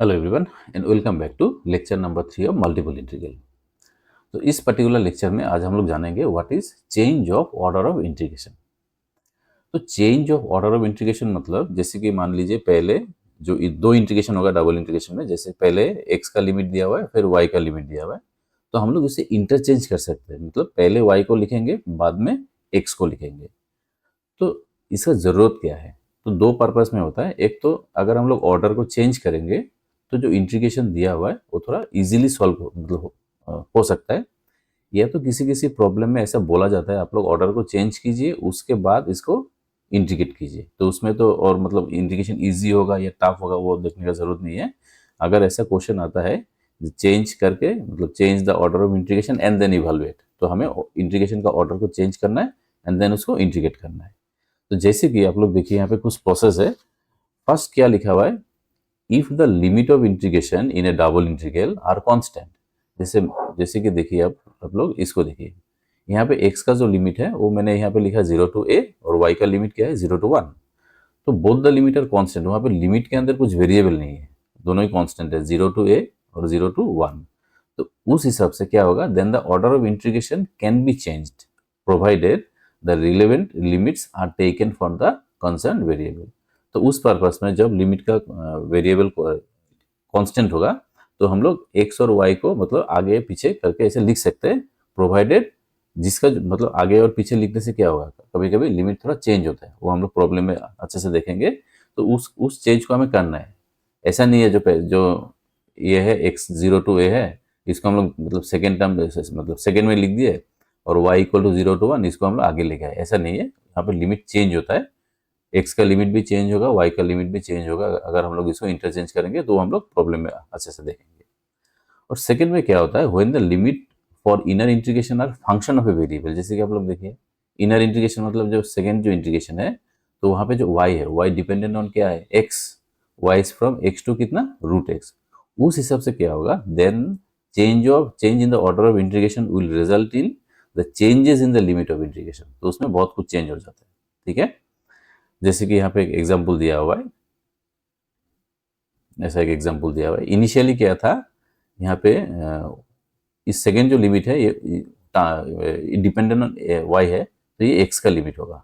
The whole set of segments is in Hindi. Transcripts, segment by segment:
Hello everyone and welcome back to lecture number 3 of multiple integral. तो इस पर्टिकुलर लेक्चर में आज हम लोग जानेंगे what is change of order of integration. तो change of order of integration मतलब जैसे कि मान लीजिए पहले जो दो इंटीग्रेशन होगा डबल इंटीग्रेशन में, जैसे पहले x का लिमिट दिया हुआ है फिर y का लिमिट दिया हुआ है, तो हम लोग इसे इंटरचेंज कर सकते हैं। मतलब पहले y को लिखेंगे बाद में x को लिखेंगे। तो इसका ज़रूरत क्या है? तो दो पर्पस में होता है। एक तो अगर हम लोग ऑर्डर को चेंज करेंगे तो जो इंटीग्रेशन दिया हुआ है वो थोड़ा इजीली सॉल्व हो सकता है। या तो किसी किसी प्रॉब्लम में ऐसा बोला जाता है आप लोग ऑर्डर को चेंज कीजिए उसके बाद इसको इंटीग्रेट कीजिए, तो उसमें तो और मतलब इंटीग्रेशन इजी होगा या टफ होगा वो देखने का ज़रूरत नहीं है। अगर ऐसा क्वेश्चन आता है चेंज करके मतलब change the order of integration and then evaluate, तो हमें इंटीग्रेशन का ऑर्डर को चेंज करना है एंड देन उसको इंटीग्रेट करना है। तो जैसे कि आप लोग देखिए यहाँ पे कुछ प्रोसेस है। फर्स्ट क्या लिखा हुआ है, if the limit of integration in a double integral are constant. जैसे जैसे कि देखिए आप लोग इसको देखिए, यहाँ पे x का जो लिमिट है वो मैंने यहाँ पे लिखा 0 टू a और y का लिमिट क्या है 0 टू 1। तो both the limit are constant, वहाँ पे लिमिट के अंदर कुछ वेरिएबल नहीं है, दोनों ही कांस्टेंट है 0 टू a और 0 टू 1। तो उस हिसाब से क्या होगा, then the order of integration can be changed provided the relevant limits are taken for the concern variable. तो उस पर्पस में जब लिमिट का वेरिएबल कांस्टेंट होगा तो हम लोग x और y को मतलब आगे पीछे करके ऐसे लिख सकते हैं, प्रोवाइडेड जिसका मतलब आगे और पीछे लिखने से क्या होगा, कभी कभी लिमिट थोड़ा चेंज होता है, वो हम लोग प्रॉब्लम में अच्छे से देखेंगे। तो उस चेंज को हमें करना है। ऐसा नहीं है जो ये है x 0 टू a है, इसको हम लोग मतलब सेकेंड टर्म मतलब सेकेंड में लिख दिए और y इक्वल टू 0 टू 1 इसको हम लोग आगे लेके आए, ऐसा नहीं है। यहाँ पे लिमिट चेंज होता है, x का लिमिट भी चेंज होगा, y का लिमिट भी चेंज होगा। अगर हम लोग इसको इंटरचेंज करेंगे तो हम लोग प्रॉब्लम में अच्छे से देखेंगे। और सेकंड में क्या होता है, when the limit for inner integration are function of a variable. जैसे कि आप लोग देखिए इनर इंटीग्रेशन मतलब जो सेकंड जो इंटीग्रेशन है, तो वहाँ पे जो y है y डिपेंडेंट ऑन क्या है x, y is from x to कितना रूट x। उस हिसाब से क्या होगा, then change in the order of integration will result in the changes in the limit of integration. तो उसमें बहुत कुछ चेंज हो जाता है, ठीक है। जैसे कि यहाँ पे एक एग्जाम्पल दिया हुआ है, ऐसा एक एग्जाम्पल दिया हुआ है। इनिशियली क्या था यहाँ पे इस सेकेंड जो लिमिट है ये डिपेंडेंट ऑन वाई है, तो ये एक्स का लिमिट होगा,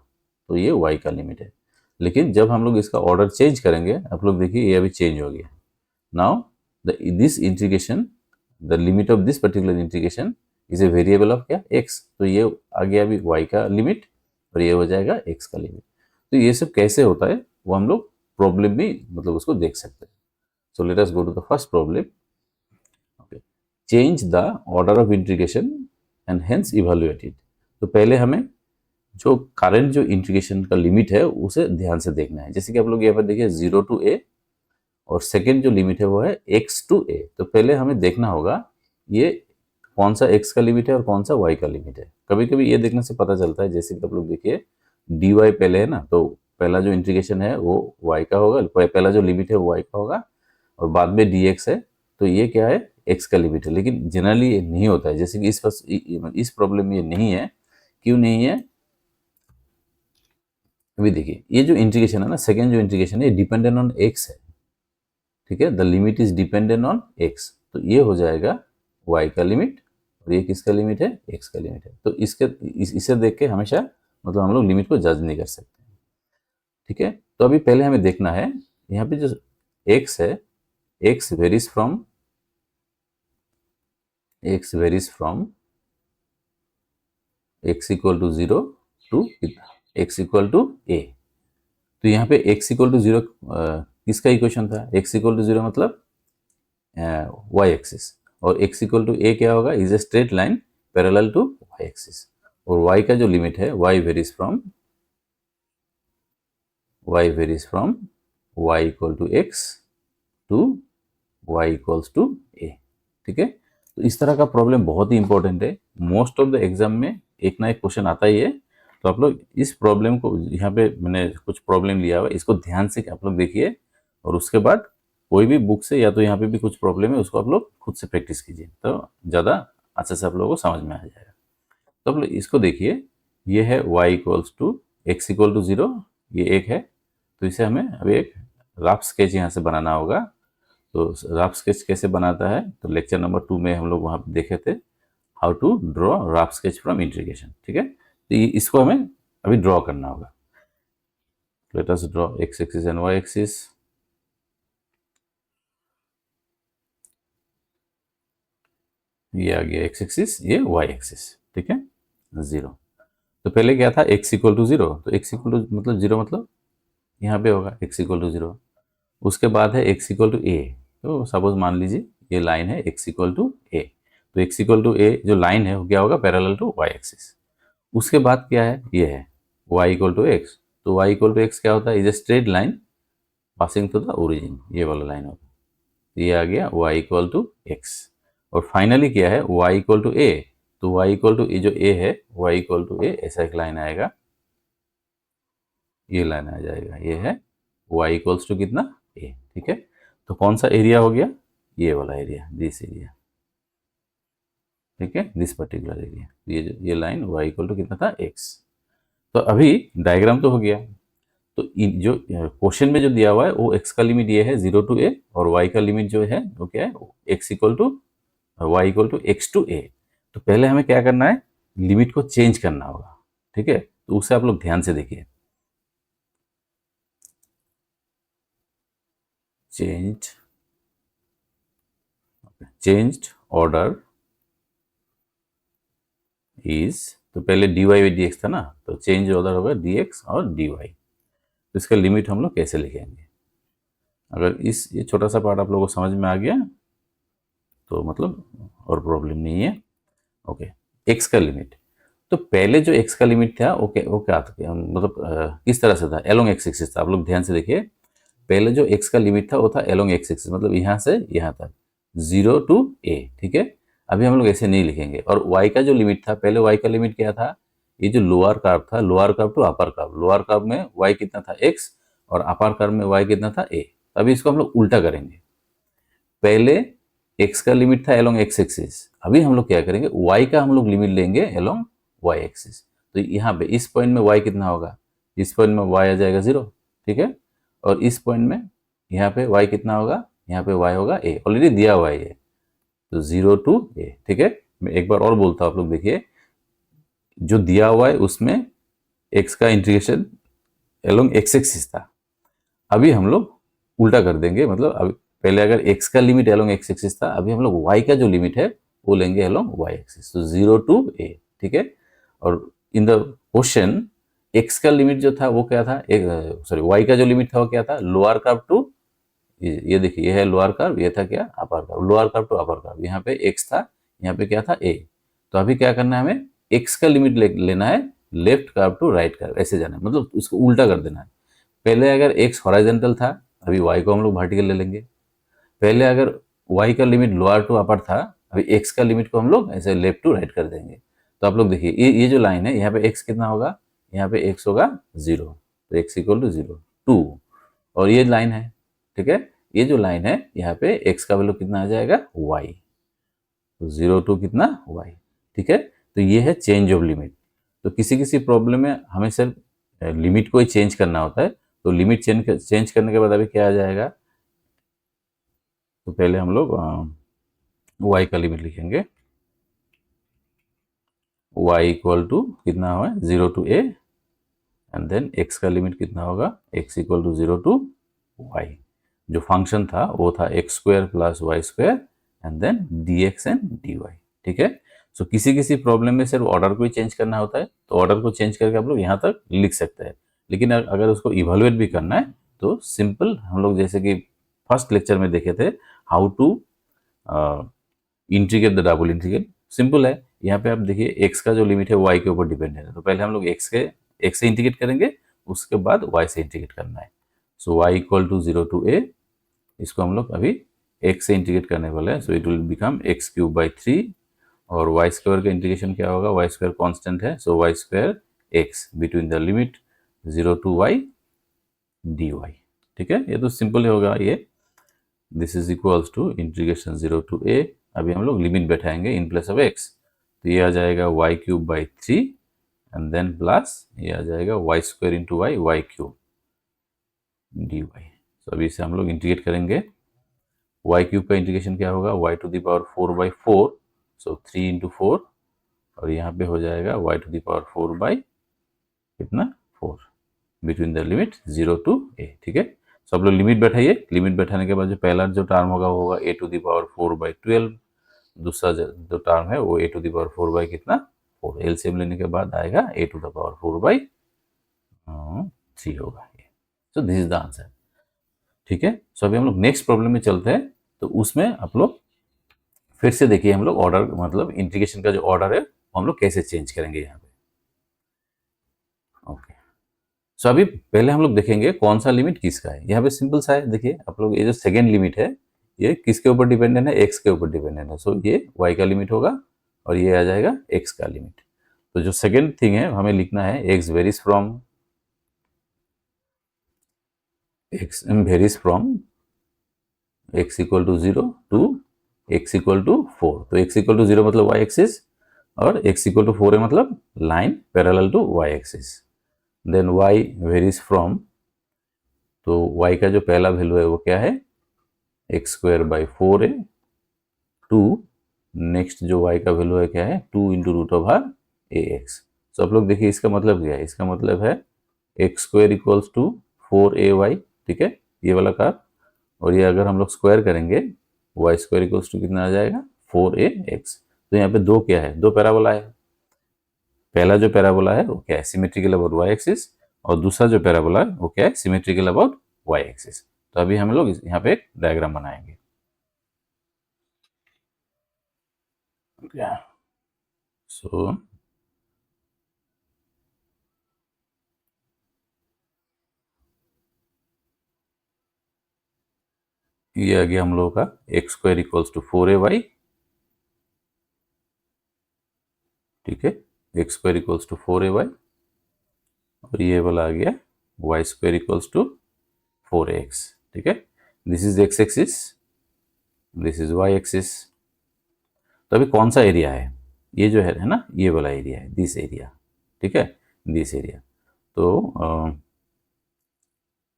तो ये वाई का लिमिट है। लेकिन जब हम लोग इसका ऑर्डर चेंज करेंगे, आप लोग देखिए ये अभी चेंज हो गया। Now this integration the limit of this particular integration is a variable of क्या एक्स, तो ये आ गया अभी वाई का लिमिट और ये हो जाएगा एक्स का लिमिट। तो ये सब कैसे होता है वो हम लोग प्रॉब्लम में मतलब उसको देख सकते हैं। So let us go to the first problem. Okay, change the order of integration and hence evaluate it. तो पहले हमें जो करंट जो इंटीग्रेशन का लिमिट है उसे ध्यान से देखना है। जैसे कि आप लोग यहाँ पर देखिए 0 टू a और सेकेंड जो लिमिट है वो है x टू a। तो पहले हमें देखना होगा ये कौन सा x का लिमिट है और कौन सा y का लिमिट है। कभी कभी ये देखने से पता चलता है, जैसे कि आप लोग देखिए dy पहले है ना, तो पहला जो इंटीग्रेशन है वो y का होगा, पहला जो लिमिट है वो y का होगा और बाद में dx है, तो ये क्या है x का लिमिट है। लेकिन जनरली ये नहीं होता है, जैसे कि इस प्रॉब्लम में ये नहीं है। क्यों नहीं है, अभी देखिए ये जो इंटीग्रेशन है ना, सेकेंड जो इंटीग्रेशन है ये डिपेंडेंट ऑन x है, ठीक है। The limit is dependent on x, तो ये हो जाएगा y का लिमिट और ये किसका लिमिट है x का लिमिट है। तो इसे देख के हमेशा मतलब हम लोग लिमिट को जज नहीं कर सकते, ठीक है। तो अभी पहले हमें देखना है यहाँ पे जो x है, x varies from x equal to 0 to x equal to a। तो यहाँ पे x इक्वल टू 0 किसका इक्वेशन था, x इक्वल टू 0 मतलब y एक्सिस, और x इक्वल टू a क्या होगा, is a straight line parallel to y axis. और y का जो लिमिट है y varies from y equal to x to y equals to a, ठीक है। तो इस तरह का प्रॉब्लम बहुत ही इंपॉर्टेंट है, मोस्ट ऑफ द एग्जाम में एक ना एक क्वेश्चन आता ही है। तो आप लोग इस प्रॉब्लम को, यहाँ पे मैंने कुछ प्रॉब्लम लिया हुआ है, इसको ध्यान से आप लोग देखिए और उसके बाद कोई भी बुक से या तो यहाँ पे भी कुछ प्रॉब्लम है उसको आप लोग खुद से प्रैक्टिस कीजिए, तो ज़्यादा अच्छे से आप लोगों को समझ में आ जाएगा। तो आप लोग इसको देखिए, ये है y equals to x equal to 0, ये एक है। तो इसे हमें अभी एक रफ स्केच यहाँ से बनाना होगा। तो रफ स्केच कैसे बनाता है, तो लेक्चर नंबर 2 में हम लोग वहाँ पे देखे थे how to draw rough sketch from integration. ठीक है, तो इसको हमें अभी ड्रॉ करना होगा। Let us draw x axis and y axis. ये आ गया एक्स एक्सिस, ये वाई एक्सिस। ठीक है, 0। तो पहले क्या था, x इक्वल टू 0, तो x इक्वल टू मतलब 0 मतलब यहाँ पे होगा x इक्वल टू 0। उसके बाद है x इक्वल टू a, तो सपोज मान लीजिए ये लाइन है x इक्वल टू a, तो x इक्वल टू a जो लाइन है वो क्या होगा, पैरेलल टू y एक्सिस। उसके बाद क्या है, ये है y इक्वल टू x, तो y इक्वल टू x क्या होता है, is a straight line passing to the origin, ये वाला लाइन होता है। तो ये आ गया y इक्वल टू x। और फाइनली क्या है, y इक्वल टू a, तो y इक्वल टू जो a है, y इक्वल टू a ऐसा एक लाइन आएगा, ये लाइन आ जाएगा, ये है y इक्वल्स टू कितना, a। ठीक है, तो कौन सा एरिया हो गया, ये वाला एरिया, दिस एरिया। ठीक है, दिस पर्टिकुलर एरिया, ये लाइन y इक्वल टू कितना था, x। तो अभी डायग्राम तो हो गया। तो जो क्वेश्चन में जो दिया हुआ है वो x का लिमिट ये है 0 टू a, और y का लिमिट जो है वो क्या है, x equal to y equal to x to a। तो पहले हमें क्या करना है, लिमिट को चेंज करना होगा। ठीक है, तो उसे आप लोग ध्यान से देखिए। चेंज्ड ऑर्डर इज, तो पहले dy बाई dx था ना, तो चेंज ऑर्डर होगा dx और dy। तो इसका लिमिट हम लोग कैसे लिखेंगे, अगर ये छोटा सा पार्ट आप लोगों को समझ में आ गया तो मतलब और प्रॉब्लम नहीं है। ओके, x का लिमिट, तो पहले जो x का लिमिट था वो क्या था, मतलब किस तरह से था, एलोंग x एक्सिस था। आप लोग ध्यान से देखिए, पहले जो x का लिमिट था वो था एलोंग x एक्सिस, मतलब यहाँ से यहाँ तक 0 टू a। ठीक है, अभी हम लोग ऐसे नहीं लिखेंगे। और y का जो लिमिट था, पहले y का लिमिट क्या था, ये जो लोअर कर्व था, lower curve to upper curve, lower curve में y कितना था x, और अपर कर्व में y कितना था a। अभी इसको हम लोग उल्टा करेंगे, पहले x का लिमिट था एलोंग x एक्सिस, अभी हम लोग क्या करेंगे, y का हम लोग लिमिट लेंगे एलोंग y एक्सिस। तो यहाँ पे इस पॉइंट में y कितना होगा, इस पॉइंट में y आ जाएगा 0। ठीक है, और इस पॉइंट में यहाँ पे y कितना होगा, यहाँ पे y होगा a, ऑलरेडी दिया हुआ है ये, तो 0 टू a। ठीक है, मैं एक बार और बोलता हूँ, आप लोग देखिए, जो दिया हुआ है उसमें x का इंटीग्रेशन एलोंग x एक्सिस था, अभी हम लोग उल्टा कर देंगे, मतलब अभी पहले अगर x का लिमिट एलोंग x एक्सिस था, अभी हम लोग y का जो लिमिट है वो लेंगे एलोंग y एक्सिस, तो 0 टू a। ठीक है, और इन द क्वेश्चन x का लिमिट जो था वो क्या था, सॉरी y का जो लिमिट था वो क्या था, लोअर कर्व टू, ये देखिए ये है लोअर कर्व, ये था क्या, upper curve, lower curve to upper curve, यहाँ पे x था, यहाँ पे क्या था a। तो अभी क्या करना है, हमें x का लिमिट लेना है left curve to right curve, ऐसे जाना है, मतलब उसको उल्टा कर देना है। पहले अगर x हॉरिजॉन्टल था, अभी y को हम लोग वर्टिकल ले लेंगे। पहले अगर y का लिमिट लोअर टू अपर था, अभी x का लिमिट को हम लोग ऐसे लेफ्ट टू राइट कर देंगे। तो आप लोग देखिए ये जो लाइन है, यहाँ पे x कितना होगा, यहाँ पे x होगा 0, तो x इक्वल टू 0 2, और ये लाइन है। ठीक है, ये जो लाइन है यहाँ पे x का वैल्यू कितना आ जाएगा, y, तो 0 टू कितना, y। ठीक है, तो ये है चेंज ऑफ लिमिट। तो किसी किसी प्रॉब्लम में हमें सिर्फ लिमिट को ही चेंज करना होता है, तो लिमिट चेंज करने के बाद अभी क्या आ जाएगा, तो पहले हम लोग y का लिमिट लिखेंगे, y इक्वल टू कितना हुआ, 0 to a, and then x का लिमिट कितना होगा, x equal to 0 to y। जो फंक्शन था वो था x square plus y square and then d x and d y. ठीक है, सो किसी किसी प्रॉब्लम में सिर्फ ऑर्डर को ही चेंज करना होता है, तो ऑर्डर को चेंज करके आप लोग यहाँ तक लिख सकते हैं। लेकिन अगर उसको इवेलुएट भी करना है तो सिंपल, हम लोग जैसे कि फर्स्ट लेक्चर में देखे थे how to integrate the double integral, simple है। यहाँ पे आप देखिए एक्स का जो लिमिट है वाई के ऊपर डिपेंड है, तो पहले हम लोग एक्स से इंटीग्रेट करेंगे, उसके बाद वाई से इंटीग्रेट करना है। So y equal to 0 to a, इसको हम लोग अभी x से इंटीग्रेट करने वाले हैं, so it will become x cube by 3, और वाई स्क्वायर का इंटीग्रेशन क्या होगा, वाई स्क्वायर कॉन्स्टेंट है, so y square x between the limit 0 to y d y. ठीक है, ये तो सिंपल होगा ये, this is equals to integration 0 to a। अभी हम लोग लिमिट बैठाएंगे इन प्लेस ऑफ x, तो ये आ जाएगा y cube by 3 and then plus ये आ जाएगा y square into y, y cube d y. तो अभी इसे हम लोग इंटीग्रेट करेंगे, वाई क्यूब का इंटीग्रेशन क्या होगा, y to the power 4/4, so 3 into 4, और यहाँ पे हो जाएगा वाई टू द पावर 4 कितना 4, between the limit 0 to a। ठीक है, सब लोग लिमिट बैठाइए। लिमिट बैठाने के बाद जो पहला जो टर्म होगा वो होगा a टू द पावर 4/12, दूसरा जो टर्म है वो a टू द पावर 4 कितना 4, एलसीएम लेने के बाद आएगा a टू द पावर 4/3 होगा ये। सो दिस इज द आंसर। ठीक है, सो अभी हम लोग नेक्स्ट प्रॉब्लम में चलते हैं। तो उसमें आप लोग फिर से देखिए, हम लोग ऑर्डर मतलब इंटीग्रेशन का जो ऑर्डर है वो हम लोग कैसे चेंज करेंगे यहाँ पे। ओके, सो अभी पहले हम लोग देखेंगे कौन सा लिमिट किसका है। यहाँ पे सिंपल सा है, देखिए आप लोग, ये जो सेकेंड लिमिट है ये किसके ऊपर डिपेंडेंट है, एक्स के ऊपर डिपेंडेंट है। सो ये वाई का लिमिट होगा और ये आ जाएगा एक्स का लिमिट। तो जो सेकेंड थिंग है हमें लिखना है x varies from x equal to 0 to x equal to 4। तो x इक्वल टू 0 मतलब y एक्सिस, और x इक्वल टू 4 है मतलब line parallel to y axis. Then y varies from, तो y का जो पहला वैल्यू है वो क्या है, x² by 4 है, टू नेक्स्ट जो y का वैल्यू है क्या है, 2 इंटू रूट ओवर ax। तो आप लोग देखिए इसका मतलब क्या है, इसका मतलब है x² इक्वल्स टू 4ay। ठीक है, ये वाला का, और ये अगर हम लोग स्क्वायर करेंगे y² इक्वल्स टू कितना आ जाएगा 4ax। तो यहाँ पे दो क्या है, दो पैराबोला है। पहला जो पैराबोला है वो क्या है, सिमेट्रिकल अबाउट y एक्सिस, और दूसरा जो पैराबोला है वो क्या है, सिमेट्रिकल अबाउट y एक्सिस। तो अभी हम लोग यहाँ पे एक डायग्राम बनाएंगे। सो ये आ गया हम लोगों का x² इक्वल्स टू 4ay। ठीक है, x² इक्वल्स टू 4ay, और ये वाला आ गया y² इक्वल्स टू 4ax। ठीक है, this is x axis, this is y axis. तो अभी कौन सा एरिया है, ये जो है ना, ये वाला एरिया है, दिस एरिया। ठीक है, दिस एरिया। तो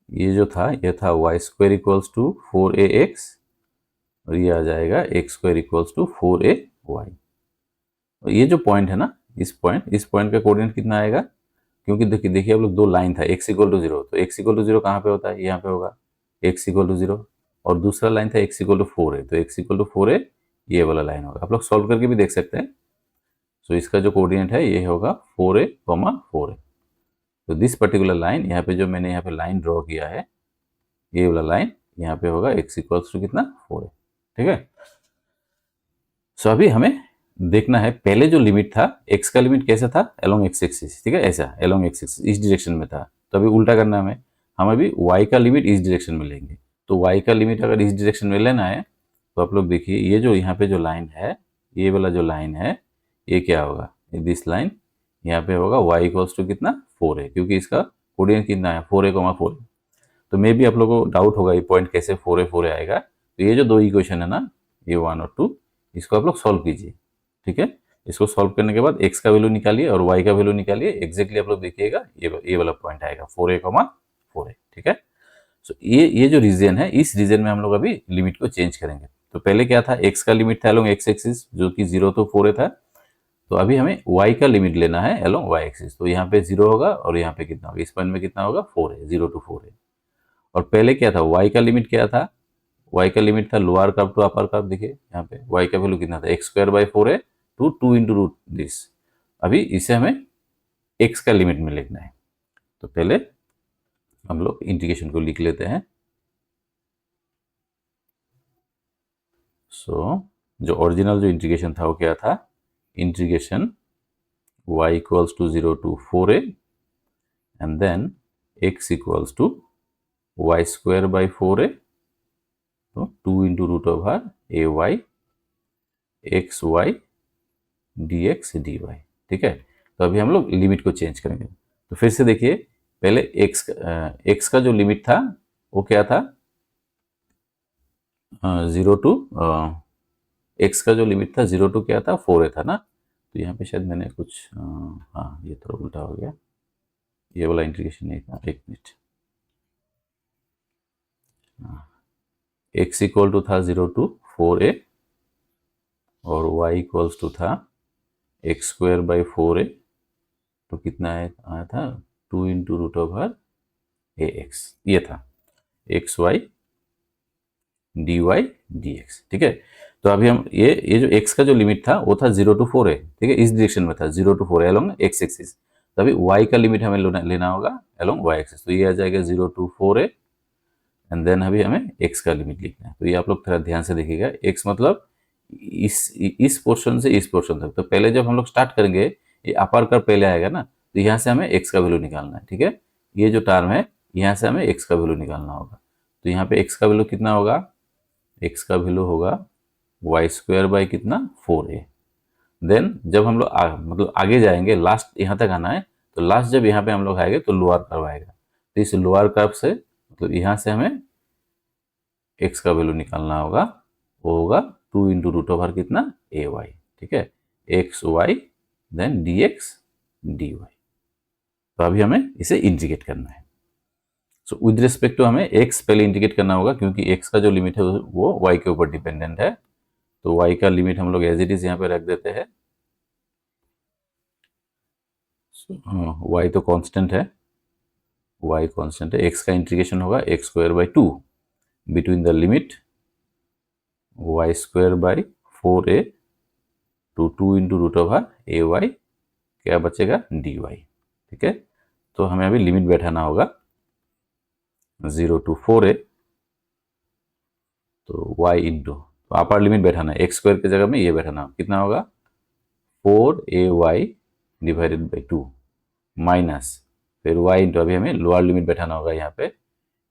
ये जो था, ये था y² इक्वल्स टू 4ax, और ये आ जाएगा x² इक्वल्स टू 4ay। और ये जो पॉइंट है ना, इस पॉइंट का कोऑर्डिनेट कितना आएगा, क्योंकि देखिए देखिए आप लोग, दो लाइन था x इक्वल टू 0, तो x इक्वल टू 0 कहाँ पे होता है, यहाँ पे होगा x इक्वल टू 0, और दूसरा लाइन था x इक्वल टू 4 है, तो x इक्वल टू 4 है, ये वाला लाइन होगा। आप लोग सॉल्व करके भी देख सकते हैं। सो इसका जो कोऑर्डिनेट है ये होगा 4a, 4 है। तो दिस पर्टिकुलर लाइन, यहाँ पे जो मैंने यहाँ पे लाइन ड्रॉ किया है, ये वाला लाइन यहाँ पे होगा x इक्वल्स टू कितना 4 है। ठीक है, सो अभी हमें देखना है पहले जो लिमिट था, x का लिमिट कैसा था, अलोंग x एक्सिस। ठीक है, ऐसा अलोंग x एक्सिस, इस डायरेक्शन में था। तो अभी उल्टा करना है हमें, हम अभी y का लिमिट इस डायरेक्शन में लेंगे। तो y का लिमिट अगर इस डायरेक्शन में लेना है, तो आप लोग देखिए ये जो यहाँ पे जो लाइन है, ये वाला जो लाइन है, ये क्या होगा, दिस लाइन यहाँ पे होगा y इक्वल्स टू कितना 4 है, क्योंकि इसका कोऑर्डिनेट कितना है 4a, 4 है। तो मे भी आप लोगों को डाउट होगा ये पॉइंट कैसे 4a आएगा। तो ये जो दो इक्वेशन है ना, ये 1 और 2, इसको आप लोग सॉल्व कीजिए। ठीक है, इसको सॉल्व करने के बाद x का वैल्यू निकालिए और y का वैल्यू निकालिए, एग्जैक्टली आप लोग देखिएगा ये वाला पॉइंट आएगा 4a, 4 है। ठीक है, सो ये जो रीजन है, इस रीजन में हम लोग अभी लिमिट को चेंज करेंगे। तो पहले क्या था, x का लिमिट था अलोंग x एक्सिस, जो कि 0 to 4a था। तो अभी हमें y का लिमिट लेना है अलोंग y एक्सिस। तो यहाँ पे 0 होगा और यहाँ पे कितना होगा, इस पॉइंट में कितना होगा 4 है, 0 to 4 है। और पहले क्या था, y का लिमिट क्या था, y का लिमिट था lower curve to upper curve. देखिए यहाँ पे y का वैल्यू कितना था, x² by 4 है टू 2 इंटू रूट दिस। अभी इसे हमें x का लिमिट में लिखना है। तो पहले हम लोग इंटीग्रेशन को लिख लेते हैं। जो ओरिजिनल जो इंटीग्रेशन था वो क्या था, integration y equals to 0 to 4a and then x equals to y² by 4a, तो 2 into root over ay xy dx dy। ठीक है, तो अभी हम लोग लिमिट को चेंज करेंगे। तो फिर से देखिए, पहले x का जो लिमिट था वो क्या था, 0 टू, x का जो लिमिट था 0 टू क्या था 4a था ना। तो यहाँ पे शायद मैंने कुछ हाँ ये थोड़ा उल्टा हो गया, ये वाला इंटीग्रेशन नहीं था, एक मिनट। x इक्वल टू था 0 to 4a और y इक्वल्स टू था एक्स स्क्वायर बाई 4a, तो कितना आया था 2 into root over a x, ये था x y d y d x. ठीक है, तो अभी हम ये जो x का जो लिमिट था वो था 0 to 4a, ठीक है, इस डायरेक्शन में था 0 to 4a along x axis. तो अभी y का लिमिट हमें लेना होगा अलोंग y एक्सिस, तो ये आ जाएगा 0 to 4a एंड देन अभी हमें x का लिमिट लिखना है। तो ये आप लोग थोड़ा ध्यान से देखिएगा, x मतलब इस पोर्शन से इस पोर्शन तक। तो पहले जब हम लोग स्टार्ट करेंगे ये अपर कर्व पहले आएगा ना, तो यहाँ से हमें x का वैल्यू निकालना है। ठीक है, ये जो टर्म है यहाँ से हमें x का वैल्यू निकालना होगा। तो यहाँ पे x का वैल्यू कितना होगा, x का वैल्यू होगा वाई स्क्वायर बाई कितना 4a। देन जब हम लोग मतलब आगे जाएंगे, लास्ट यहाँ तक आना है, तो लास्ट जब यहाँ पे हम लोग आएंगे तो लोअर कर्व आएगा। तो इस लोअर कर्व से मतलब यहाँ से हमें x का वैल्यू निकालना होगा, वो होगा 2 इंटू रूट ओवर कितना ए वाई। ठीक है, x y then d x d y. तो अभी हमें इसे इंटीग्रेट करना है। सो विद रिस्पेक्ट टू हमें x पहले इंटीग्रेट करना होगा, क्योंकि x का जो लिमिट है वो y के ऊपर डिपेंडेंट है। तो y का लिमिट हम लोग एज इट इज यहाँ पे रख देते हैं। y तो कांस्टेंट है, y कांस्टेंट है, x का इंटीग्रेशन होगा x square by 2 between the limit y square by 4a to 2 into root over a y, क्या बचेगा dy। ठीक है, तो हमें अभी लिमिट बैठाना होगा 0 to 4a, तो y इंटू, तो अपर लिमिट बैठाना है, एक्स स्क्वायर की जगह में ये बैठाना, कितना होगा 4ay डिवाइडेड बाई 2 माइनस फिर y इंटू, अभी हमें लोअर लिमिट बैठाना होगा यहाँ पे,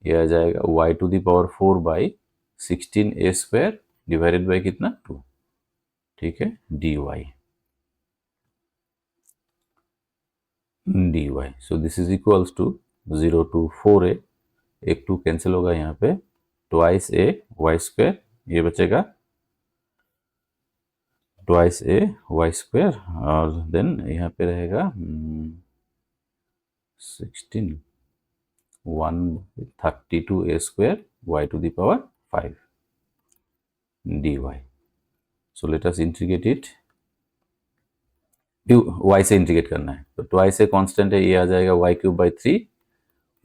ये आ जाएगा y to the power 4 by 16a square divided by कितना 2। ठीक है, dy dy। So this is equals to 0 to 4a, एक 2 कैंसिल होगा यहाँ पे, ट्वाइस ए वाई स्क्वायर, ये बचेगा ट्वाइस ए वाई स्क्वायर, और देन यहाँ पे रहेगा 16 132 a square y to the power 5 dy। So let us integrate it, y से इंटीग्रेट करना है, तो ट्वाइस ए कांस्टेंट है, ये आ जाएगा y cube by 3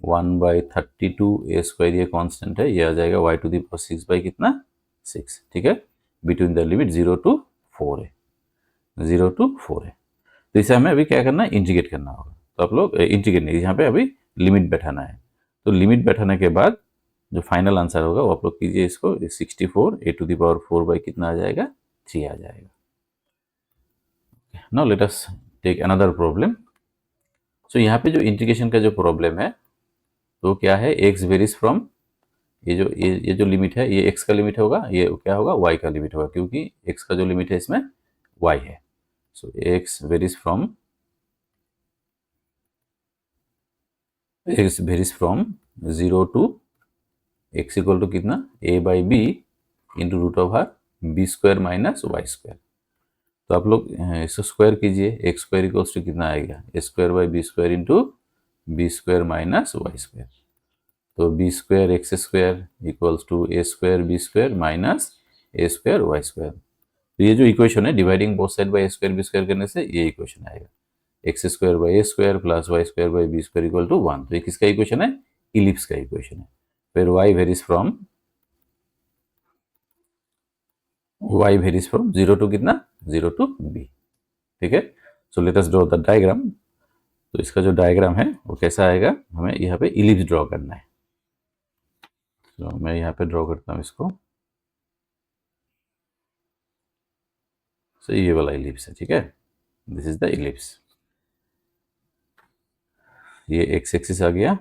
1/32 a square, ये कांस्टेंट है, ये आ जाएगा y to the power 6 by कितना 6। ठीक है, between the limit 0 to 4a, 0 to 4a। तो इसे हमें अभी क्या करना है, इंटीग्रेट करना होगा। तो आप लोग इंटीग्रेट नहीं, यहाँ पे अभी लिमिट बैठाना है। तो लिमिट बैठाने के बाद जो फाइनल आंसर होगा वो आप लोग कीजिए, इसको 64 a to the power 4 by कितना आ जाएगा 3 आ जाएगा। Now let us take another problem. So यहाँ पे जो इंटीग्रेशन का जो प्रॉब्लम है, तो क्या है, x वेरीज फ्रॉम, ये जो लिमिट है ये x का लिमिट होगा, ये क्या होगा y का लिमिट होगा, क्योंकि x का जो लिमिट है इसमें y है। So x varies from 0 to x equal to कितना a by b into root over b square minus y square. तो आप लोग इसको स्क्वायर कीजिए, एक्स स्क्वायर इक्वल्स टू कितना आएगा a square by b square into b square minus y square. तो b square x square equals to a square b square minus a square y square. तो ये जो इक्वेशन है, dividing both side by a square b square करने से ये इक्वेशन आएगा, x square by a square plus y square by b square equal to 1। तो ये किसका इक्वेशन है, इलिप्स का इक्वेशन है। फिर y वेरीज फ्रॉम 0 टू कितना 0 to b। ठीक है, so let us draw the diagram. तो इसका जो डायग्राम है वो कैसा आएगा, हमें यहाँ पे इलिप्स ड्रॉ करना है। तो मैं यहाँ पे ड्रॉ करता हूँ इसको, सो ये वाला इलिप्स है। ठीक है, दिस इज द इलिप्स, ये एक्स एक्सिस आ गया,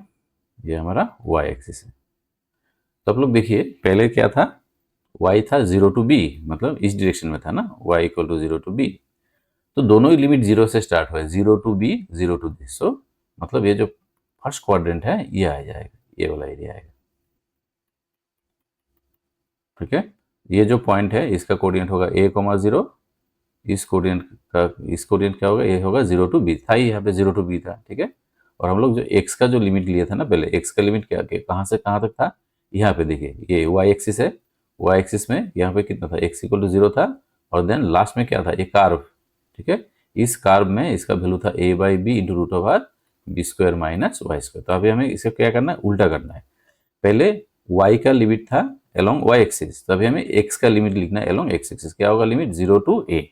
ये हमारा वाई एक्सिस है। तो आप लोग देखिए पहले क्या था, y था 0 to b, मतलब इस डायरेक्शन में था ना, y equal to 0 to b। तो दोनों ही लिमिट 0 से स्टार्ट हुआ है, 0 to b 0 to b। सो मतलब ये जो फर्स्ट क्वाड्रेंट है ये आ जाएगा, ये वाला एरिया आएगा। ठीक है, ये जो पॉइंट है इसका कोऑर्डिनेट होगा a,0, इस कोऑर्डिनेट क्या होगा, ये होगा 0 to b, था ही यहाँ पे 0 to b था। ठीक है, और हम लोग जो x का जो लिमिट लिया था ना पहले, x का लिमिट क्या कहाँ से कहाँ तक था, यहाँ पे देखिए ये y एक्सिस है, वाई एक्सिस में यहाँ पे कितना था, x इक्वल टू 0 था, और देन लास्ट में क्या था, एक कार्व, ठीक है। इस कार्व में इसका वैल्यू था a by b into root over b square minus y square. तो अभी हमें इसे क्या करना है, उल्टा करना है। पहले y का लिमिट था एलोंग y एक्सिस, तो अभी हमें x का लिमिट लिखना है एलोंग x एक्सिस। क्या होगा लिमिट, 0 टू a,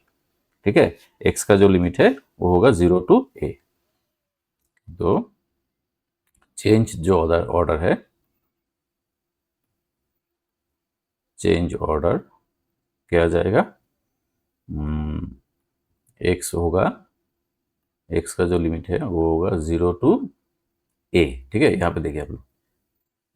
ठीक है। x का जो लिमिट है वो होगा 0 टू a। तो चेंज जो ऑर्डर है, चेंज ऑर्डर क्या आ जाएगा, x होगा, x का जो लिमिट है वो होगा 0 टू a, ठीक है। यहाँ पे देखिए आप लोग,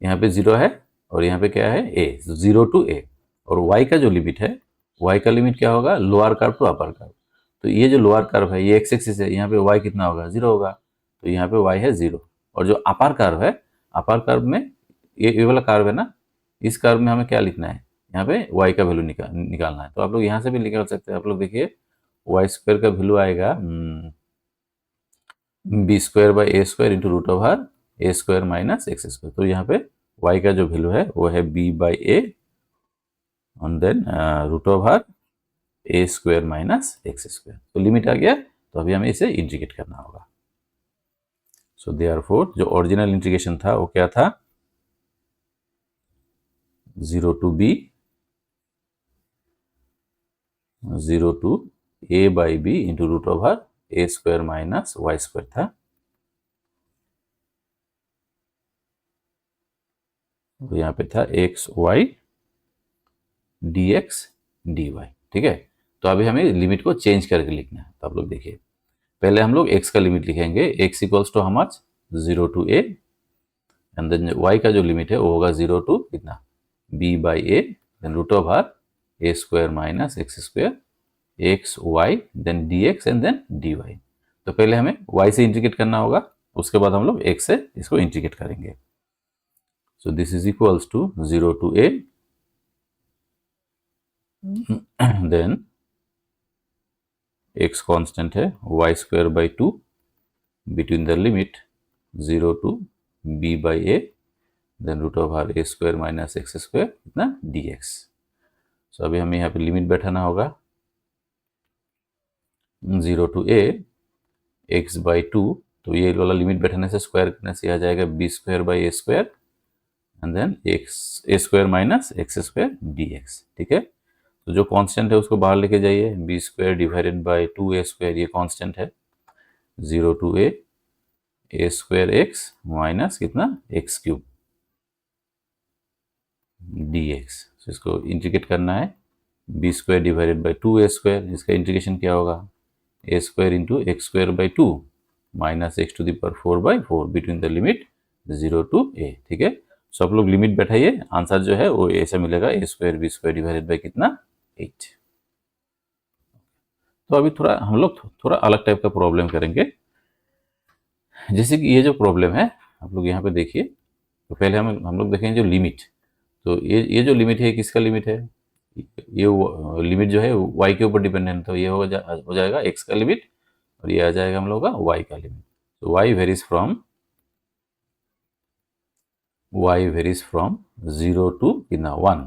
यहाँ पे 0 है और यहाँ पे क्या है a, 0 टू a। और y का जो लिमिट है, y का लिमिट क्या होगा, lower curve to upper curve. तो ये जो लोअर कर्व है ये x एक्सिस है, यहाँ पे y कितना होगा, 0 होगा, तो यहाँ पे y है 0। और जो अपर कर्व है, अपर कर्व में ये वाला कर्व है ना, इस कर्व में हमें क्या लिखना है, यहाँ पे y का वैल्यू निकालना है। तो आप लोग यहाँ से भी निकाल सकते हैं। आप लोग देखिए वाई स्क्वायर का वैल्यू आएगा b square by a square into root over a square minus x square. तो यहाँ पे y का जो वैल्यू है वो है b बाई ए और then root over a square minus x square. तो लिमिट आ गया, तो अभी हमें इसे इंटीग्रेट करना होगा। सो देयरफॉर जो ओरिजिनल इंटीग्रेशन था वो क्या था, 0 to b, 0 to a by b into root over a square minus y square था। तो यहाँ पे था x y d x d y, ठीक है। तो अभी हमें लिमिट को चेंज करके लिखना है। तो आप लोग देखिए, पहले हम लोग x का लिमिट लिखेंगे, x equals to how much, 0 to a, and then y का जो लिमिट है वो होगा 0 टू कितना, b by a, then root over a square minus x square, x y then d x and then d y. तो पहले हमें y से इंटीग्रेट करना होगा, उसके बाद हम लोग x से इसको इंटीग्रेट करेंगे। So this is equals to 0 to a, then x constant है y square by 2 between the limit 0 to b by a, then root over a square minus x square कितना dx। सो अभी हमें यहाँ पे लिमिट बैठाना होगा, 0 टू a x बाई 2, तो ये वाला लिमिट बैठाने से स्क्वायर करने से आ जाएगा b square by a square and then x a square minus x square dx, ठीक है। तो जो कांस्टेंट है उसको बाहर लेके जाइए, b square divided by 2a square, ये कांस्टेंट है, 0 to a square x minus कितना एक्स क्यूब dx। तो इसको इंटीग्रेट करना है, b square divided by 2a square, इसका इंटीग्रेशन क्या होगा, a square into x square by 2 minus x to the power 4 by 4 between the limit 0 to a, ठीक है। सो आप लोग लिमिट बैठाइए, आंसर जो है वो ऐसा मिलेगा, a square b square divided by कितना 8। तो अभी थोड़ा हम लोग थोड़ा अलग टाइप का प्रॉब्लम करेंगे। जैसे कि ये जो प्रॉब्लम है आप लोग यहाँ पे देखिए, तो पहले हम लोग देखेंगे जो लिमिट। तो ये जो लिमिट है किसका लिमिट है, ये लिमिट जो है y के ऊपर डिपेंडेंट, तो ये हो जाएगा x का लिमिट और ये आ जाएगा हम लोग का y का लिमिट। तो y वेरीज फ्रॉम 0 टू कितना 1।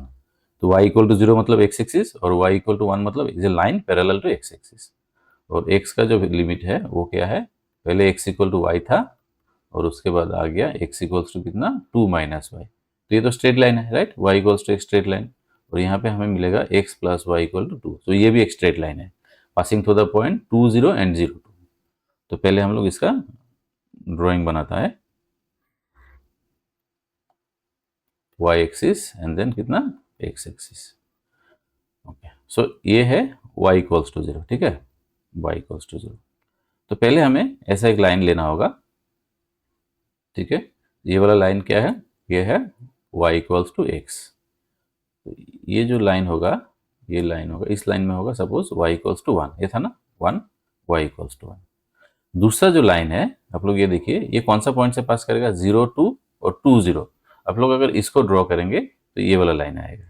तो y इक्वल टू 0 मतलब x एक्सिस और y इक्वल टू 1 मतलब is a line parallel to x axis. और x का जो लिमिट है वो क्या है, पहले x इक्वल टू y था और उसके बाद आ गया x इक्वल्स टू कितना 2 माइनस वाई। तो ये तो स्ट्रेट लाइन है, राइट, y इक्वल्स टू एक स्ट्रेट लाइन, और यहाँ पे हमें मिलेगा x plus y equal to 2। तो ये भी एक स्ट्रेट लाइन है, passing through the point 2 0 and 0 2। तो पहले हम लोग इसका ड्राइंग बनाता है, y एक्सिस एंड देन कितना x एक्सिस। ओके, सो ये है y इक्वल्स टू 0, ठीक है, y इक्वल्स टू 0। तो पहले हमें ऐसा एक लाइन लेना होगा, ठीक है। ये वाला लाइन क्या है, ये है y इक्वल्स टू x। तो ये जो लाइन होगा, ये लाइन होगा, इस लाइन में होगा सपोज y इक्वल्स टू 1, ये था ना 1, y इक्वल्स टू 1। दूसरा जो लाइन है आप लोग ये देखिए, ये कौन सा पॉइंट से पास करेगा, 0 2 और 2 0। आप लोग अगर इसको ड्रॉ करेंगे तो ये वाला लाइन आएगा,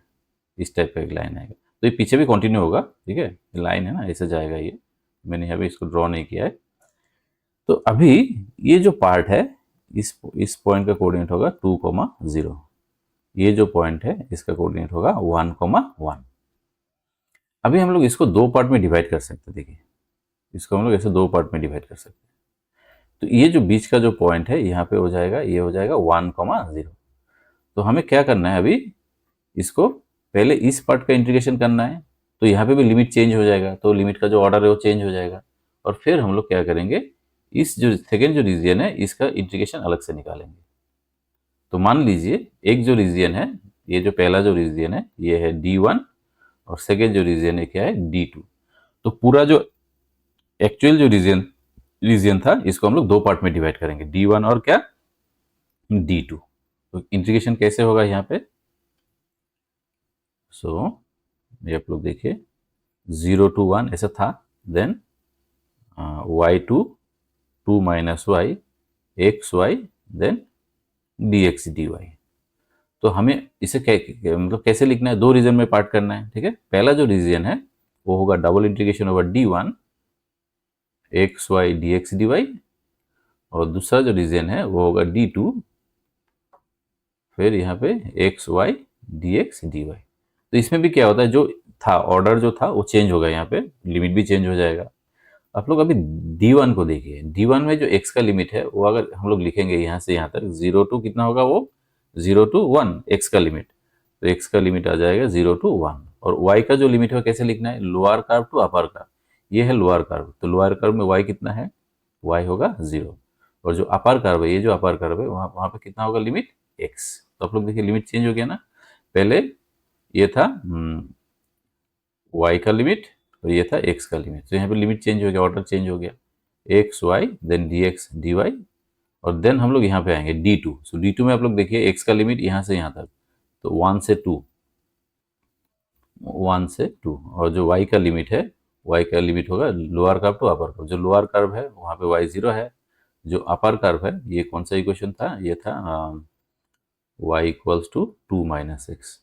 इस टाइप का एक लाइन आएगा। तो ये पीछे भी कंटिन्यू होगा, ठीक है, ये लाइन है ना, ऐसे जाएगा। ये मैंने यहाँ पे इसको ड्रॉ नहीं किया है। तो अभी ये जो पार्ट है, इस पॉइंट का कोऑर्डिनेट होगा 2 0, ये जो पॉइंट है इसका कोऑर्डिनेट होगा 1,1। अभी हम लोग इसको दो पार्ट में डिवाइड कर सकते हैं। देखिए इसको हम लोग ऐसे दो पार्ट में डिवाइड कर सकते हैं। तो ये जो बीच का जो पॉइंट है यहाँ पे हो जाएगा, ये हो जाएगा 1,0। तो हमें क्या करना है, अभी इसको पहले इस पार्ट का इंटीग्रेशन करना है। तो यहाँ पे भी लिमिट चेंज हो जाएगा, तो लिमिट का जो ऑर्डर है वो चेंज हो जाएगा। और फिर हम लोग क्या करेंगे, इस जो सेकेंड जो रीजियन है इसका इंटीग्रेशन अलग से निकालेंगे। तो मान लीजिए एक जो रीजियन है, ये जो पहला जो रीजियन है ये है D1 और सेकेंड जो रीजियन है क्या है D2। तो पूरा जो एक्चुअल जो रीजियन था इसको हम लोग दो पार्ट में डिवाइड करेंगे, D1 और क्या D2। तो इंटीग्रेशन कैसे होगा यहाँ पे, ये आप लोग देखिए 0 to 1 ऐसा था, then y to 2 minus y x y then dx dy। तो हमें इसे मतलब कैसे लिखना है, दो रीजन में पार्ट करना है। ठीक है, पहला जो रीजन है वो होगा double integration over D1 x y d x d y, और दूसरा जो रीजन है वो होगा D2 फिर यहाँ पे x y d x d y. तो इसमें भी क्या होता है, जो था ऑर्डर जो था वो चेंज होगा, यहाँ पे लिमिट भी चेंज हो जाएगा। आप लोग अभी D1 को देखिए, D1 में जो x का लिमिट है वो अगर हम लोग लिखेंगे यहाँ से यहाँ तक 0 to कितना होगा, वो 0 to 1 x का लिमिट। तो x का लिमिट आ जाएगा 0 to 1। और y का जो लिमिट है कैसे लिखना है, lower curve to upper curve. ये है लोअर कर्व, तो लोअर कर्व में y कितना है, y होगा 0। और जो अपर कर्व है, ये जो अपर कर्व है वहाँ पे कितना होगा लिमिट x। तो आप लोग देखिए लिमिट चेंज हो गया ना, पहले ये था y का लिमिट और ये था x का लिमिट। तो यहाँ पे लिमिट चेंज हो गया, ऑर्डर चेंज हो गया, x y then d x d y. और देन हम लोग यहाँ पे आएंगे D2। सो D2 में आप लोग देखिए x का लिमिट यहाँ से यहाँ तक, तो 1 से 2, 1 से 2। और जो y का लिमिट है, y का लिमिट होगा lower curve to upper curve. जो लोअर कर्व है वहाँ पे y 0 है, जो अपर कर्व है ये कौन सा इक्वेशन था, ये था y equals to 2 minus x.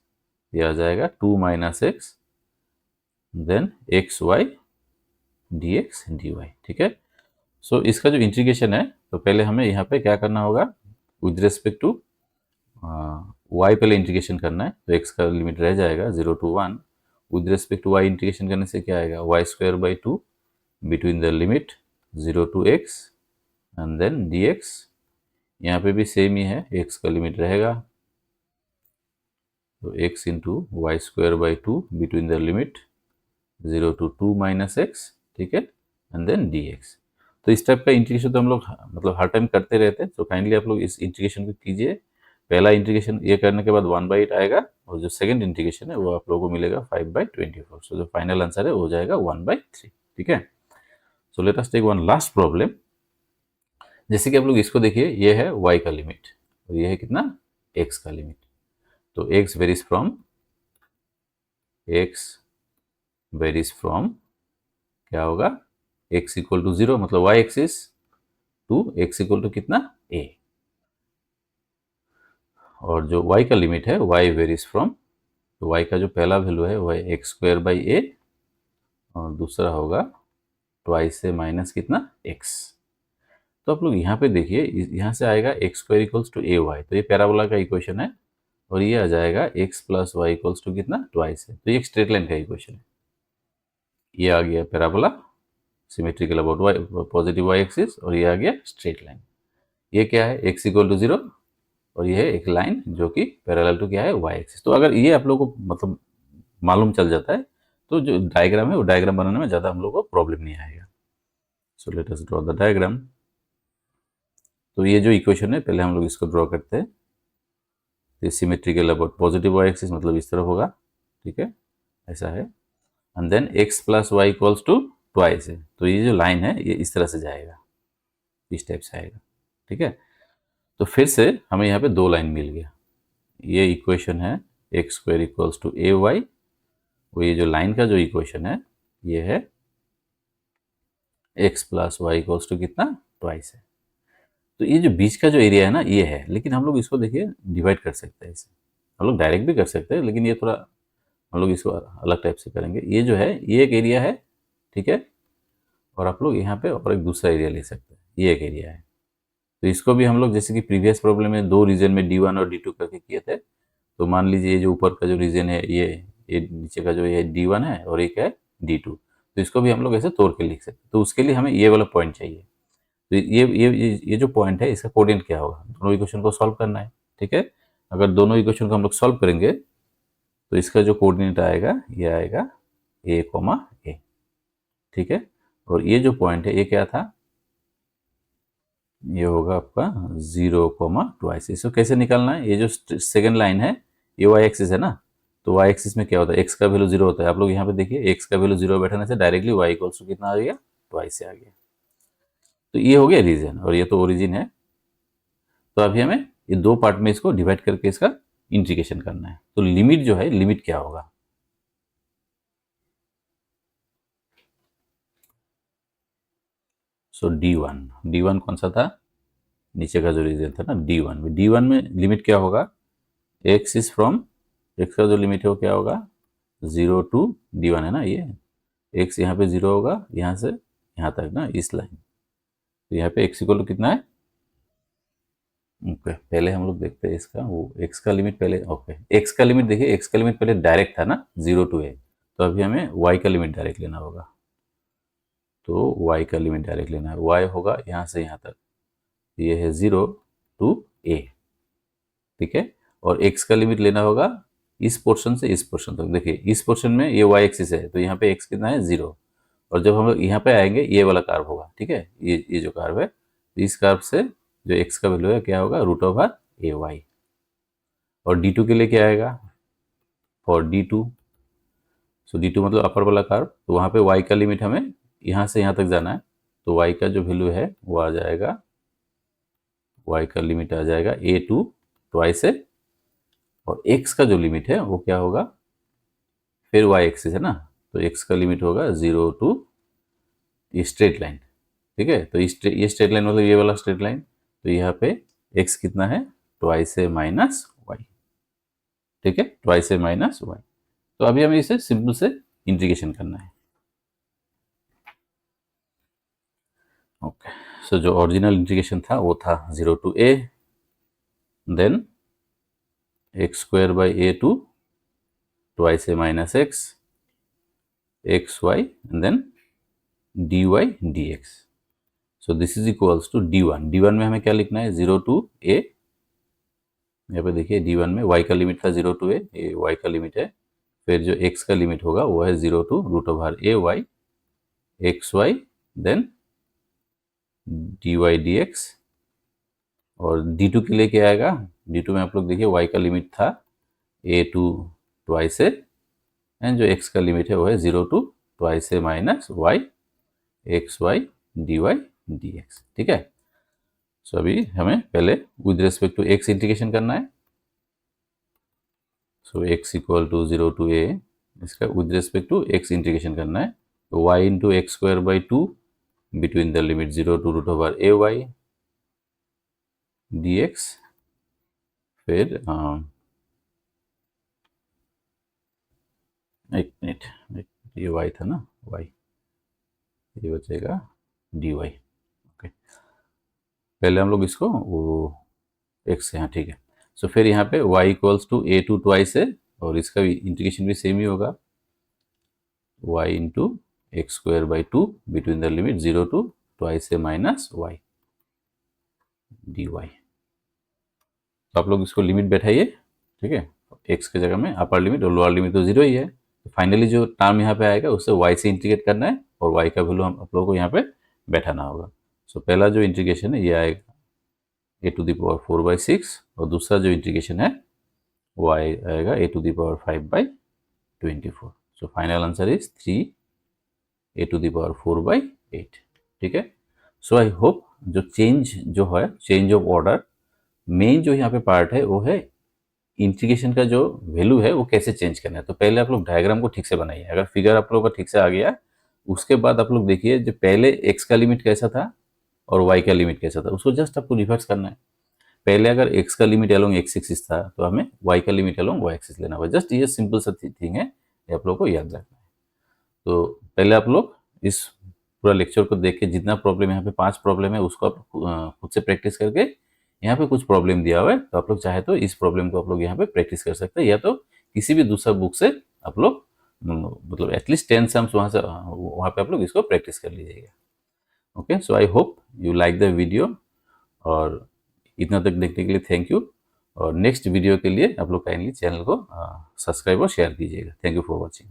ये आ जाएगा 2 minus x then x y d x d y. ठीक है, सो इसका जो इंटीग्रेशन है, तो पहले हमें यहाँ पे क्या करना होगा, विद रिस्पेक्ट टू y पहले इंटीग्रेशन करना है। तो x का लिमिट रह जाएगा 0 to 1, with respect to y integration करने से क्या आएगा, y square by 2 between the limit 0 to x and then dx। यहाँ पे भी सेम ही है, x का लिमिट रहेगा, तो x into y square by 2 between the limit 0 to 2 minus x. ठीक है, एंड देन dx। तो इस टाइप का इंटीग्रेशन तो हम लोग मतलब हर टाइम करते रहते हैं। तो काइंडली आप लोग इस इंटीग्रेशन को कीजिए। पहला इंटीग्रेशन ये करने के बाद 1/8 आएगा, और जो सेकंड इंटीग्रेशन है वो आप लोगों को मिलेगा 5/24। सो जो फाइनल आंसर है वो हो जाएगा 1/3। ठीक है, so let us take one last problem. जैसे कि आप लोग इसको देखिए, ये है y का लिमिट और ये है कितना, x का लिमिट। तो x वेरीज फ्रॉम क्या होगा, x इक्वल टू 0, मतलब y axis to x equal to कितना a। और जो y का लिमिट है y वेरीज फ्रॉम, तो y का जो पहला वैल्यू है वो है एक्स स्क्वायर बाई ए, और दूसरा होगा ट्वाइस से माइनस कितना x। तो आप लोग यहाँ पे देखिए, यहाँ से आएगा x square equals to a y, तो ये पैराबोला का इक्वेशन है। और ये आ जाएगा x plus y equals to कितना, ट्वाइस है। तो ये एक स्ट्रेट लाइन का इक्वेशन है। ये आ गया parabola symmetrical about y, positive y axis, और ये आ गया स्ट्रेट लाइन। ये क्या है, x इक्वल टू 0, और ये है एक लाइन जो कि पैरेलल टू क्या है, वाई एक्सिस। तो अगर ये आप लोगों को मतलब मालूम चल जाता है तो जो डायग्राम है वो डायग्राम बनाने में ज़्यादा हम लोग को प्रॉब्लम नहीं आएगा। सो let us draw the diagram. तो ये जो इक्वेशन है पहले हम लोग इसको ड्रॉ करते हैं। ये symmetrical about positive y axis मतलब इस तरह होगा, ठीक है, ऐसा है। And then x plus y equals to twice है, तो ये जो लाइन है ये इस तरह से जाएगा, इस टाइप से आएगा। ठीक है, तो फिर से हमें यहाँ पे दो लाइन मिल गया। ये इक्वेशन है x square equals to a y, वो ये जो लाइन का जो इक्वेशन है ये है x plus y equals to कितना, ट्वाइस है। तो ये जो बीच का जो एरिया है ना ये है, लेकिन हम लोग इसको देखिए डिवाइड कर सकते हैं इसे। हम लोग डायरेक्ट भी कर सकते हैं, लेकिन ये थोड़ा हम लोग इसको अलग टाइप से करेंगे। ये जो है ये एक एरिया है, ठीक है, और आप लोग यहाँ पे और एक दूसरा एरिया ले सकते हैं, ये एक एरिया है। तो इसको भी हम लोग जैसे कि प्रीवियस प्रॉब्लम में दो रीजन में D1 और D2 करके किए थे, तो मान लीजिए ये जो ऊपर का जो रीजन है ये नीचे का जो ये D1 है और एक है D2, तो इसको भी हम लोग ऐसे तोड़ के लिख सकते हैं। तो उसके लिए हमें ये वाला पॉइंट चाहिए। तो ये जो पॉइंट है इसका कोऑर्डिनेट क्या होगा, दोनों इक्वेशन को सॉल्व करना है। ठीक है, अगर दोनों इक्वेशन को हम लोग सॉल्व करेंगे तो इसका जो कोऑर्डिनेट आएगा ये आएगा a, a। ठीक है, और ये जो पॉइंट है ये क्या था, ये होगा आपका 0, इसको कैसे निकालना है, ये जो सेकेंड लाइन है ये वाई एक्सिस है ना, तो वाई एक्सिस में क्या होता है, एक्स का वैल्यू 0 होता है। आप लोग यहाँ पे देखिए एक्स का वैल्यू 0 बैठाने से डायरेक्टली वाई इक्वल्स टू कितना आ गया, ट्वाइस से आ गया। तो ये हो गया रीजन और ये तो ओरिजिन है। तो अभी हमें ये दो पार्ट में इसको डिवाइड करके इसका इंटीग्रेशन करना है। तो लिमिट जो है, लिमिट क्या होगा, सो D1 कौन सा था, नीचे का जो रीजन था ना D1 में लिमिट क्या होगा, एक्स इज फ्रॉम, एक्स का जो लिमिट है वो क्या होगा 0 टू D1 है ना, ये एक्स यहाँ पे 0 होगा यहाँ से यहाँ तक ना, इस लाइन। तो यहाँ पे एक्स इक्वल टू कितना है, ओके पहले हम लोग देखते हैं इसका वो एक्स का लिमिट पहले। ओके एक्स का लिमिट देखिए, एक्स का लिमिट पहले डायरेक्ट था ना 0 टू a, तो अभी हमें वाई का लिमिट डायरेक्ट लेना होगा। तो वाई का लिमिट डायरेक्ट लेना है, वाई होगा यहाँ से यहाँ तक, ये है 0 टू a। ठीक है, और x का लिमिट लेना होगा इस पोर्शन से इस पोर्शन तक। देखिए इस पोर्शन में ये y एक्सिस है तो यहाँ पे x कितना है 0, और जब हम लोग यहाँ पे आएंगे ये वाला कार्व होगा। ठीक है, ये जो कार्व है, तो इस कार्व से जो x का वैल्यू है क्या होगा √a/y। और d2 के लिए क्या आएगा, फॉर d2, सो d2 मतलब अपर वाला कार्व, तो वहाँ पे y का लिमिट हमें यहाँ से यहाँ तक जाना है, तो y का जो वैल्यू है वो आ जाएगा, y का लिमिट आ जाएगा a टू ट्वाइस है, और x का जो लिमिट है वो क्या होगा, फिर y एक्सिस है ना, तो x का लिमिट होगा 0 टू ये स्ट्रेट लाइन। ठीक है, तो ये स्ट्रेट लाइन मतलब ये वाला स्ट्रेट लाइन, तो यहाँ पे x कितना है ट्वाइस है माइनस वाई। ठीक है, ट्वाइस है माइनस वाई। तो अभी हमें इसे सिंपल से इंटीग्रेशन करना है। ओके, सो जो ओरिजिनल इंटीग्रेशन था वो था 0 to a, then x square by a to twice a minus x y and then dy dx। So this is equals to D1 में हमें क्या लिखना है 0 टू a, यहाँ पे देखिए D1 में y का लिमिट था 0 टू a, ये y का लिमिट है, फिर जो x का लिमिट होगा वो है 0 to √a/y x y, then dy dx। और D2 के लिए क्या आएगा, D2 में आप लोग देखिए y का लिमिट था a to twice a, and जो x का लिमिट है वो है 0 to twice a minus y x y dy dx। ठीक है, सो अभी हमें पहले with respect to x integration करना है। So x equal to 0 to a, इसका with respect to x integration करना है, तो y into x square by 2 between the limit 0 to √a/y dx। फिर एक मिनट, ये y था ना, y ये बचेगा dy। ओके, पहले हम लोग इसको वो x यहाँ, ठीक है। सो फिर यहाँ पे y equals to a to twice है, और इसका भी इंटीग्रेशन भी सेम ही होगा, y into x square by 2 between the limit 0 to twice a minus y dy। तो आप लोग इसको लिमिट बैठाइए। ठीक है, x के जगह में अपर लिमिट और लोअर लिमिट तो 0 ही है, तो फाइनली जो टर्म यहाँ पे आएगा उससे y से इंटीग्रेट करना है, और y का वैल्यू हम आप लोगों को यहाँ पे बैठाना होगा। सो पहला जो इंटीग्रेशन है ये आएगा a⁴/6, और दूसरा जो इंटीग्रेशन है वो आएगा a⁵/24। So final answer is 3a⁴/8। ठीक है, सो आई होप जो चेंज जो है, चेंज ऑफ ऑर्डर, मेन जो यहाँ पे पार्ट है वो है इंटीग्रेशन का जो वैल्यू है वो कैसे चेंज करना है। तो पहले आप लोग डायग्राम को ठीक से बनाइए, अगर फिगर आप लोगों का ठीक से आ गया उसके बाद आप लोग देखिए जो पहले x का लिमिट कैसा था और y का लिमिट कैसा था, उसको जस्ट आपको रिवर्स करना है। पहले अगर x का लिमिट अलोंग x एक्सिस था तो हमें y का लिमिट अलोंग y एक्सिस लेना होगा। जस्ट ये सिंपल सा थिंग है, ये आप लोग को याद रखना है। तो पहले आप लोग इस पूरा लेक्चर को देख के जितना प्रॉब्लम यहाँ पे 5 प्रॉब्लम है उसको आप खुद से प्रैक्टिस करके यहाँ पे कुछ प्रॉब्लम दिया हुआ है, तो आप लोग चाहे तो इस प्रॉब्लम को आप लोग यहाँ पे प्रैक्टिस कर सकते हैं, या तो किसी भी दूसरा बुक से आप लोग मतलब एटलीस्ट 10 सम्स वहाँ पे आप लोग इसको प्रैक्टिस कर लीजिएगा। Okay, so I hope you like the video, और इतना तक देखने के लिए थैंक यू। और नेक्स्ट वीडियो के लिए आप लोग काइंडली चैनल को सब्सक्राइब और शेयर कीजिएगा। Thank you for watching.